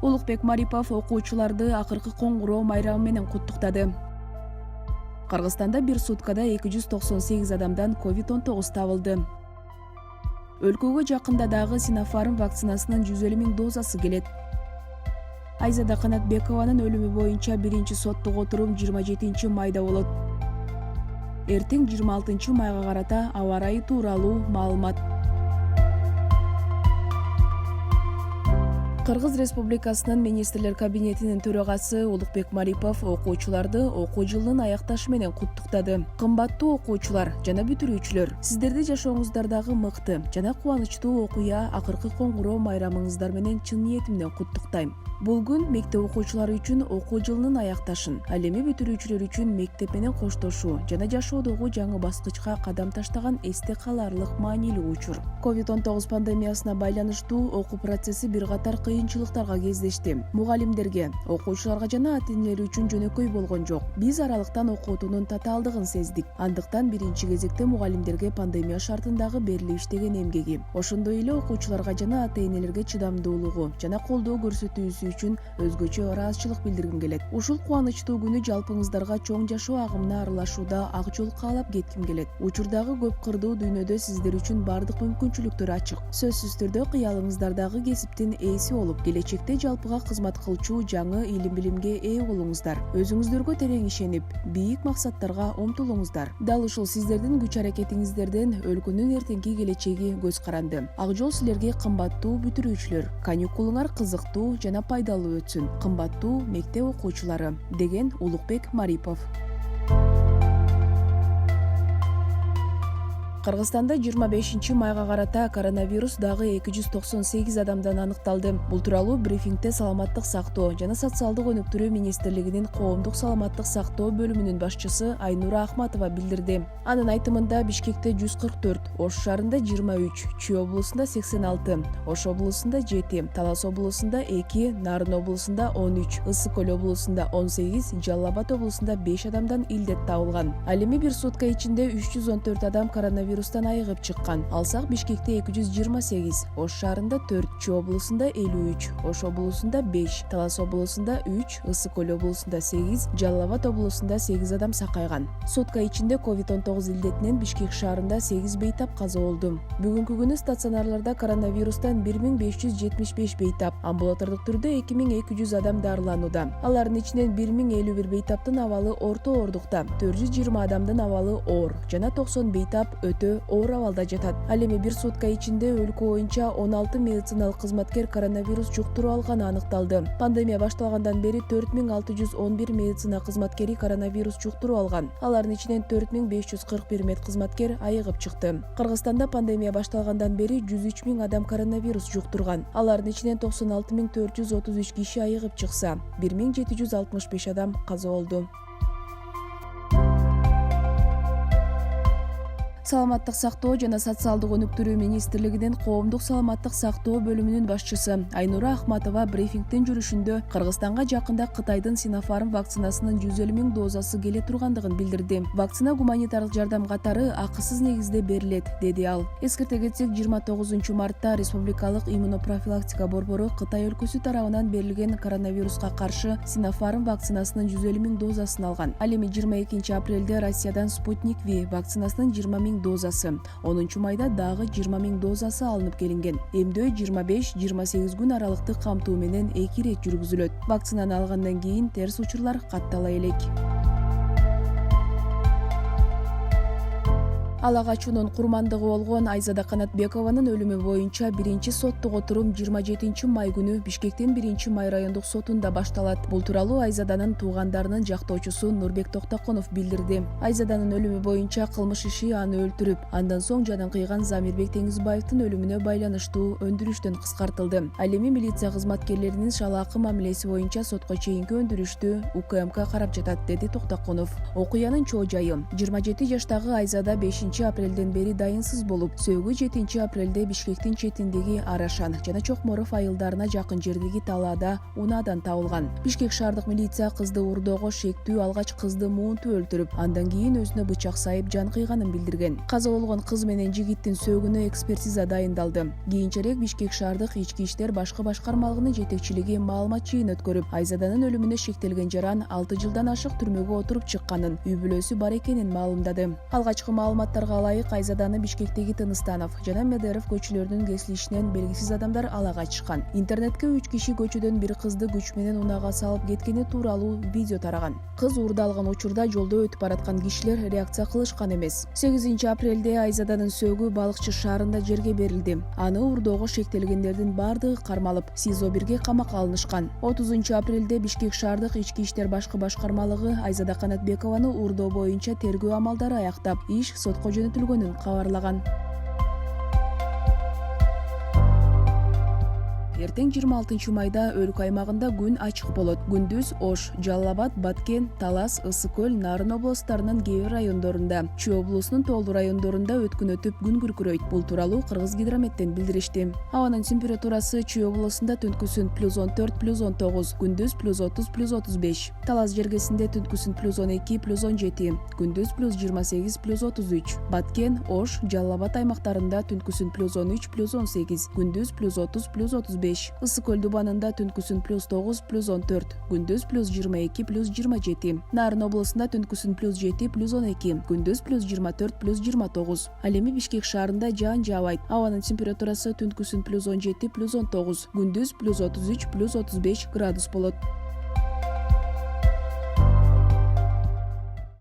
Улукбек Марипов окуучуларды акыркы коңгуроо майрамы менен куттуктады. Кыргызстанда бир суткада 298 адамдан COVID-19 табылды. Өлкөгө жакында дагы Sinopharm вакцинасынын 150 000 дозасы келет. Айзада Канатбекованын өлүмү боюнча биринчи соттук отурум 27 майда болот. Эртең 26 майга карата аба ырайы тууралуу маалымат. Кыргыз Республикасынын министрлер кабинетинин төрагасы Улукбек Марипов окуучуларды окуу жылынын аякташы менен куттуктады. Кымбаттуу окуучулар жана бүтүрүүчүлөр, сиздерди жашооңуздардагы мыкты жана кубанычтуу окуя акыркы коңгуроо майрамыңыздар менен чын ниетимден куттуктайм. Бул күн мектеп окуучулары үчүн окуу жылынын аякташын, ал эми бүтүрүүчүлөр үчүн мектеп менен коштошуу жана жашоодогу жаңы баскычка кадам таштаган эсте калаарлык маанилүү учур. COVID-19 пандемиясына байланыштуу окуу процесси бир катар кыйынчылыктарга кездешти. Мугалимдерге, окуучуларга жана ата-энелер үчүн жөнөкөй болгон жок. Биз аралыктан окутуунун татаалдыгын сездик. Андыктан биринчи кезекте мугалимдерге пандемия шартындагы берилип иштеген эмгеги, ошондой эле окуучуларга жана ата-энелерге чыдамдуулугу жана колдоо көрсөтүүсү үчүн өзгөчө ыраазычылык билдиргим келет. Ушул кубанычтуу күнү жалпыңыздарга чоң жашоо агымына аралашууда ак жол каалап кетким келет. Учурдагы көп кырдуу дүйнөдө сиздер үчүн бардык мүмкүнчүлүктөр ачык. Сөзсүз түрдө кыялыңыздардагы кесиптин ээси болуп, келечекте жалпыга кызмат кылчу жаңы илим билимге ээ болуңуздар. Өзүңүздөргө терең ишенип, бийик максаттарга умтулуңуздар. Дал ушул сиздердин күч аракетиңиздерден өлкөнүн эртеңки келечеги көз каранды. Ак жол силерге кымбаттуу бүтүрүүчүлөр. Каникулуңар кызыктуу жана пайдалуу өтсүн, кымбаттуу мектеп окуучулары, деген Улукбек Марипов. Кыргызстанда 25 майга карата коронавирус дагы 298 адамдан аныкталды. Бул тууралуу брифингде Саламаттык сактоо жана социалдык өнүктүрүү министрлигинин коомдук саламаттык сактоо бөлүмүнүн башчысы Айнура Ахматова билдирди. Анын айтымында Бишкекте 144, Ош шаарында 23, Чүй облусунда 86, Ош облусунда 7, Талас облусунда 2, Нарын облусунда 13, Ысык Көл облусунда 18, Жалал Абад облусунда 5 адамдан илдет табылган. Ал эми бир сутка ичинде 314 адам коронавирустан айыгып чыккан. Алсак Бишкекте 228, Ош шаарында 4, Чүй облусунда 53, Ош облусунда 5, Талас облусунда 3, Ысык Көл облусунда 8, Жалал Абад облусунда 8 адам сакайган. Сутка ичинде COVID-19 илдетинен Бишкек шаарында 8 бейтап каза болду. Бүгүнкү күнү стационарларда коронавирустан 1575 бейтап, амбулатордук түрдө 2200 адам дарыланууда. Алардын ичинен 1051 бейтаптын абалы орто оордукта, 420 адамдын абалы оор жана 90 бейтап өтө оор абалда жатат. Ал эми бир сутка ичинде өлкө боюнча 16 медициналык кызматкер коронавирус жуктуруп алганы аныкталды. Пандемия башталгандан бери 4611 медицина кызматкери коронавирус жуктуруп алган. Алардын ичинен 4541 медкызматкер айыгып чыкты. Кыргызстанда пандемия башталгандан бери 103 000 адам коронавирус жуктурган. Алардын ичинен 96433 киши айыгып чыкса, 1765 адам каза болду. Саламаттык сактоо жана социалдык өнүктүрүү министрлигинин коомдук саламаттык сактоо бөлүмүнүн башчысы Айнура Ахматова брифингдин жүрүшүндө Кыргызстанга жакында Кытайдын Sinopharm вакцинасынын 150 000 дозасы келе тургандыгын билдирди. Вакцина гуманитардык жардам катары акысыз негизде берилет, деди ал. Эскерте кетсек, 29 мартта Республикалык иммунопрофилактика борбору Кытай өлкөсү тарабынан берилген коронавируска каршы Sinopharm вакцинасынын 150 000 дозасын алган. Ал эми 22 апрелде Россиядан Sputnik V вакцинасынын 20 000 дозасы, 10 майда дагы 20 000 дозасы алынып келинген. Эмдөө 25-28 күн аралыктык камтуу менен 2 ирет жүргүзүлөт. Вакцинаны алгандан кийин терс учурлар каттала элек. Ала качуунун курмандыгы болгон Айзада Канатбекованын өлүмү боюнча биринчи соттук отурум 27 май күнү Бишкектин 1 май райондук сотунда башталат. Бул тууралуу Айзаданын туугандарынын жактоочусу Нурбек Токтоконов билдирди. Айзаданын өлүмү боюнча кылмыш иши аны өлтүрүп, андан соң жанын кыйган Замирбек Теңизбаевдин өлүмүнө байланыштуу өндүрүштөн кыскартылды. Ал эми милиция кызматкерлеринин шалаакы мамилеси боюнча сотко чейинки өндүрүштү УКМК карап жатат, деди Токтоконов. Окуянын чоо жайы: 27 жаштагы Айзада 5 5-апрелден бери дайынсыз болуп, сөөгү 7-апрелде Бишкектин четиндеги Арашан жана Чокморов айылдарына жакын жердеги талаада унаадан табылган. Бишкек шаардык милиция кызды уурдоого шектүү алгач кызды муунтуп өлтүрүп, андан кийин өзүнө бычак сайып жан кыйганын билдирген. Каза болгон кыз менен жигиттин сөөгүнө экспертиза дайындалды. Кийинчерээк Бишкек шаардык ички иштер башкы башкармалыгынын жетекчилиги маалымат жыйын өткөрүп, Айзаданын өлүмүнө шектелген жаран 6 жылдан ашык түрмөгө отуруп чыкканын, үй бүлөсү бар экенин маалымдады. Алгачкы маалыматтарга ылайык Айзаданы Бишкектеги Тыныстанов жана Медеров көчөлөрүнүн кесилишинен белгисиз адамдар ала качышкан. Интернетке 3 киши көчөдөн бир кызды күч менен унаага салып кеткени тууралуу видео тараган. Кыз уурдалган учурда жолдо өтүп бараткан кишилер реакция кылышкан эмес. 8-апрелде Айзаданын сөөгү Балыкчы шаарында жерге берилди. Аны уурдоого шектелгендердин бардыгы кармалып, СИЗО 1-ге камакка алынышкан. 30-апрелде Бишкек шаардык ички иштер башкы башкармалыгы Айзада Канатбекованы уурдоо боюнча тергөө амалдары аяктап, иш сотко жөнөтүлгөнүн кабарлаган. Эртең 26 майда өлкө аймагында күн ачык болот. Күндүз Ош, Жалал Абад, Баткен, Талас, Ысык көл, Нарын областарынын кээ бир райондорунда, Чүй облусунун тоолуу райондорунда өткүн өтүп күн күркүрөйт. Бул тууралуу Кыргызгидрометтен билдиришти. Абанын температурасы Чүй облусунда түнкүсүн +14+19, күндүз +30+35. Талас жергесинде түнкүсүн +12+17, күндүз +28+33. Баткен, Ош, Жалал Абад аймактарында түнкүсүн +13+18, күндүз +30+35. Ысык көл дубанында түнкүсүн +9+14, күндүз +22+27. Нарын облусунда түнкүсүн +7+12, күндүз +24+29. Ал эми Бишкек шаарында жаан жаабайт. Абанын температурасы түнкүсүн +17+19, күндүз +33+35 градус болот.